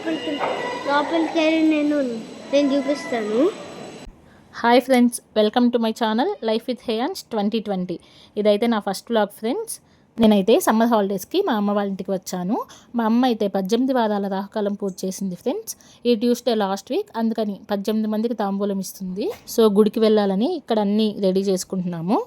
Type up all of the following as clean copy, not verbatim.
లోపలికి వెళ్ళి నేను చూపిస్తాను. Hi friends, welcome to my channel life with Heyans 2020. ఇదైతే నా ఫస్ట్ వ్లాగ్ ఫ్రెండ్స్. నేనైతే సమ్మర్ హాలిడేస్కి మా అమ్మ వాళ్ళ ఇంటికి వచ్చాను. మా అమ్మ అయితే 18 వారాల రాహుకాలం పూజ చేసింది ఫ్రెండ్స్. ఈ ట్యూస్డే లాస్ట్ వీక్, అందుకని 18 మందికి తాంబూలం ఇస్తుంది. సో గుడికి వెళ్ళాలని ఇక్కడ అన్నీ రెడీ చేసుకుంటున్నాము.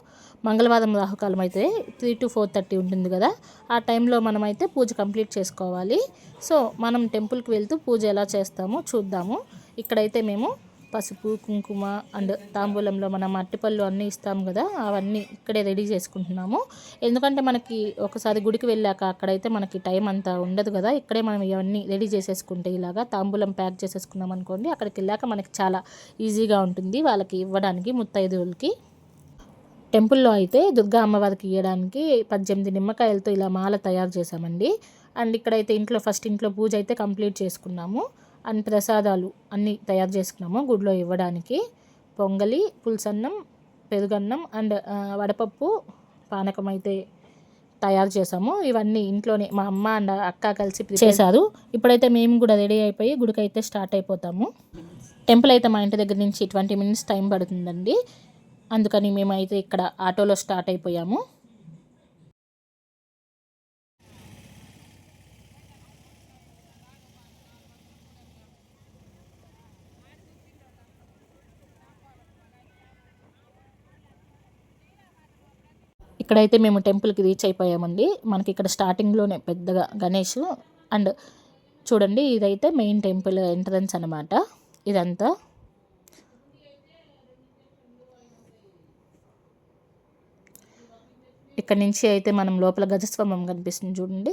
మంగళవారం రాహుకాలం అయితే 3 to 4:30 ఉంటుంది కదా, ఆ టైంలో మనమైతే పూజ కంప్లీట్ చేసుకోవాలి. సో మనం టెంపుల్కి వెళ్తూ పూజ ఎలా చేస్తామో చూద్దాము. ఇక్కడైతే మేము పసుపు, కుంకుమ అండ్ తాంబూలంలో మనం అట్టిపళ్ళు అన్నీ ఇస్తాము కదా, అవన్నీ ఇక్కడే రెడీ చేసుకుంటున్నాము. ఎందుకంటే మనకి ఒకసారి గుడికి వెళ్ళాక అక్కడైతే మనకి టైం అంతా ఉండదు కదా, ఇక్కడే మనం ఇవన్నీ రెడీ చేసేసుకుంటే ఇలాగా తాంబూలం ప్యాక్ చేసేసుకున్నాం అనుకోండి, అక్కడికి వెళ్ళాక మనకి చాలా ఈజీగా ఉంటుంది వాళ్ళకి ఇవ్వడానికి, ముత్తైదువులకి. టెంపుల్లో అయితే దుర్గా అమ్మవారికి ఇవ్వడానికి 18 నిమ్మకాయలతో ఇలా మాల తయారు చేసామండి. అండ్ ఇక్కడైతే ఇంట్లో పూజ అయితే కంప్లీట్ చేసుకున్నాము. అండ్ ప్రసాదాలు అన్నీ తయారు చేసుకున్నాము గుడిలో ఇవ్వడానికి. పొంగలి, పులుసన్నం, పెరుగన్నం అండ్ వడపప్పు, పానకం అయితే తయారు చేసాము. ఇవన్నీ ఇంట్లోనే మా అమ్మ అండ్ అక్క కలిసి చేశారు. ఇప్పుడైతే మేము కూడా రెడీ అయిపోయి గుడికి అయితే స్టార్ట్ అయిపోతాము. టెంపుల్ అయితే మా ఇంటి దగ్గర నుంచి 20 minutes టైం పడుతుందండి. అందుకని మేమైతే ఇక్కడ ఆటోలో స్టార్ట్ అయిపోయాము. ఇక్కడైతే మేము టెంపుల్కి రీచ్ అయిపోయామండి. మనకి ఇక్కడ స్టార్టింగ్లోనే పెద్దగా గణేష్ అండ్ చూడండి, ఇదైతే మెయిన్ టెంపుల్ ఎంట్రన్స్ అనమాట. ఇదంతా ఇక్కడ నుంచి అయితే మనం లోపల గజస్తంభం కనిపిస్తుంది చూడండి,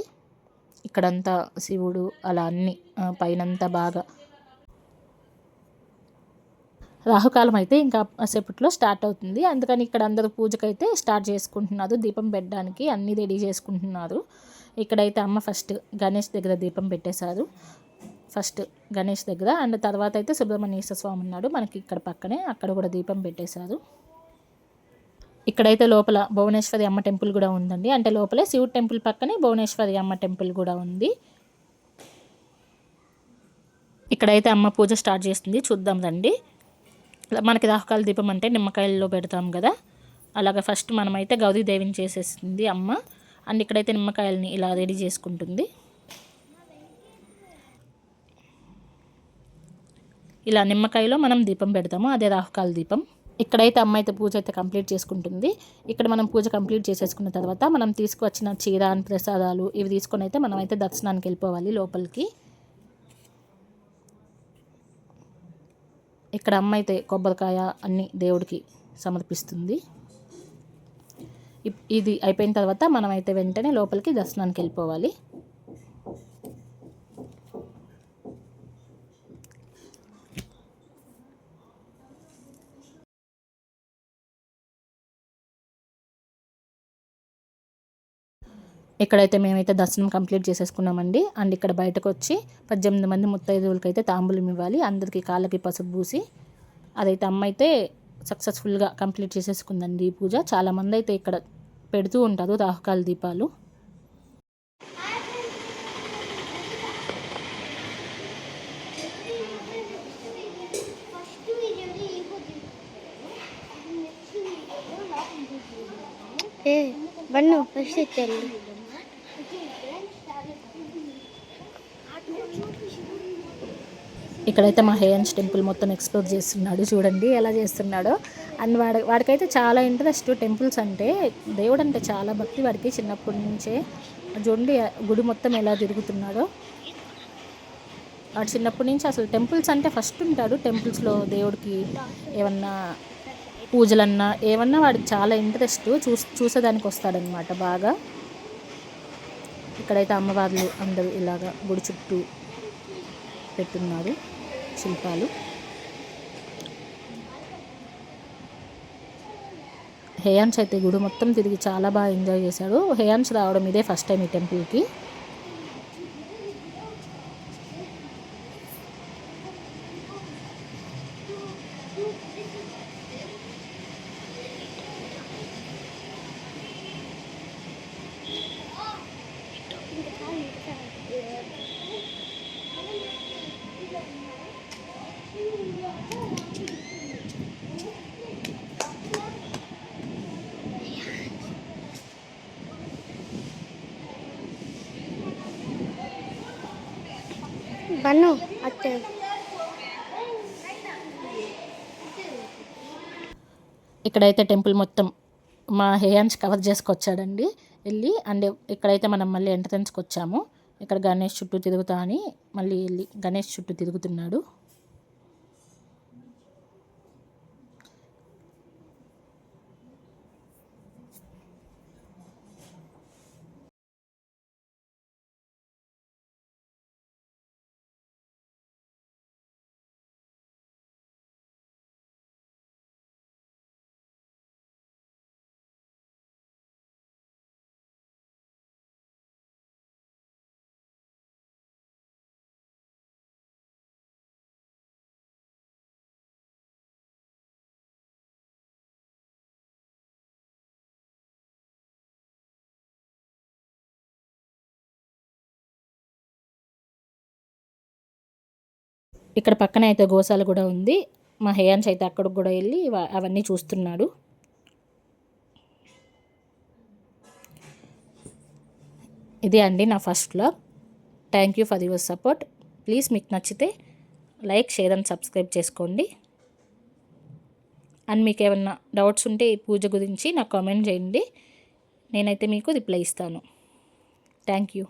ఇక్కడంతా శివుడు అలా అన్నీ పైనంతా బాగా. రాహుకాలం అయితే ఇంకా సేపట్లో స్టార్ట్ అవుతుంది. అందుకని ఇక్కడ అందరూ పూజకైతే స్టార్ట్ చేసుకుంటున్నారు. దీపం పెట్టడానికి అన్నీ రెడీ చేసుకుంటున్నారు. ఇక్కడైతే అమ్మ ఫస్ట్ గణేష్ దగ్గర దీపం పెట్టేశారు. ఫస్ట్ గణేష్ దగ్గర అండ్ తర్వాత అయితే సుబ్రహ్మణ్యేశ్వర స్వామి ఉన్నాడు మనకి ఇక్కడ పక్కనే, అక్కడ కూడా దీపం పెట్టేశారు. ఇక్కడైతే లోపల భువనేశ్వరి అమ్మ టెంపుల్ కూడా ఉందండి. అంటే లోపలే శివుడు టెంపుల్ పక్కనే భువనేశ్వరి అమ్మ టెంపుల్ కూడా ఉంది. ఇక్కడైతే అమ్మ పూజ స్టార్ట్ చేస్తుంది, చూద్దాం రండి. మనకి రాహుకాల దీపం అంటే నిమ్మకాయల్లో పెడతాం కదా, అలాగా ఫస్ట్ మనమైతే గౌరీదేవిని చేసేస్తుంది అమ్మ. అండ్ ఇక్కడైతే నిమ్మకాయలని ఇలా రెడీ చేసుకుంటుంది. ఇలా నిమ్మకాయలో మనం దీపం పెడతాము, అదే రాహుకాల దీపం. ఇక్కడైతే అమ్మ అయితే పూజ అయితే కంప్లీట్ చేసుకుంటుంది. ఇక్కడ మనం పూజ కంప్లీట్ చేసేసుకున్న తర్వాత మనం తీసుకువచ్చిన చీర అండ్ ప్రసాదాలు ఇవి తీసుకొని అయితే మనం అయితే దర్శనానికి వెళ్ళిపోవాలి లోపలికి. ఇక్కడ అమ్మ అయితే కొబ్బరికాయ అన్నీ దేవుడికి సమర్పిస్తుంది. ఇది అయిపోయిన తర్వాత మనం అయితే వెంటనే లోపలికి దర్శనానికి వెళ్ళిపోవాలి. ఇక్కడైతే మేమైతే దర్శనం కంప్లీట్ చేసేసుకున్నామండి. అండ్ ఇక్కడ బయటకు వచ్చి 18 మంది ముత్తైదువులకి అయితే తాంబూలం ఇవ్వాలి, అందరికీ కాళ్ళకి పసుపు పూసి. అదైతే అమ్మ అయితే సక్సెస్ఫుల్గా కంప్లీట్ చేసేసుకుందండి ఈ పూజ. చాలామంది అయితే ఇక్కడ పెడుతూ ఉంటారు రాహుకాల దీపాలు. ఇక్కడైతే మా హేయన్స్ టెంపుల్ మొత్తం ఎక్స్ప్లోర్ చేస్తున్నాడు, చూడండి ఎలా చేస్తున్నాడో. అండ్ వాడికైతే చాలా ఇంట్రెస్ట్ టెంపుల్స్ అంటే, దేవుడు అంటే చాలా భక్తి వాడికి చిన్నప్పటి నుంచే. చూడండి గుడి మొత్తం ఎలా తిరుగుతున్నాడో. వాడు చిన్నప్పటి నుంచి అసలు టెంపుల్స్ అంటే ఫస్ట్ ఉంటాడు. టెంపుల్స్లో దేవుడికి ఏమన్నా పూజలన్నా ఏమన్నా వాడికి చాలా ఇంట్రెస్ట్, చూసేదానికి వస్తాడనమాట బాగా. ఇక్కడైతే అమ్మవార్లు అందరూ ఇలాగా గుడి చుట్టూ పెట్టున్నారు శిల్పాలు. హేయాన్స్ అయితే గుడి మొత్తం తిరిగి చాలా బాగా ఎంజాయ్ చేశాడు. హేయాన్స్ రావడం ఇదే ఫస్ట్ టైం ఈ టెంపుల్కి. బన్ను అత్తే ఇక్కడైతే టెంపుల్ మొత్తం మా హేయాన్స్ కవర్ చేసుకొచ్చాడండి వెళ్ళి. అండ్ ఇక్కడైతే మనం మళ్ళీ ఎంట్రన్స్కి వచ్చాము. ఇక్కడ గణేష్ చుట్టూ తిరుగుతా అని మళ్ళీ వెళ్ళి గణేష్ చుట్టూ తిరుగుతున్నాడు. ఇక్కడ పక్కన అయితే గోశాల కూడా ఉంది. మా హేయాన్స్ అయితే అక్కడికి కూడా వెళ్ళి అవన్నీ చూస్తున్నాడు. ఇదే అండి నా first vlog. Thank you for your support. Please మీకు నచ్చితే లైక్, షేర్ అండ్ సబ్స్క్రైబ్ చేసుకోండి. అండ్ మీకు ఏమన్నా డౌట్స్ ఉంటే ఈ పూజ గురించి నాకు కామెంట్ చేయండి. నేనైతే మీకు రిప్లై ఇస్తాను. Thank you.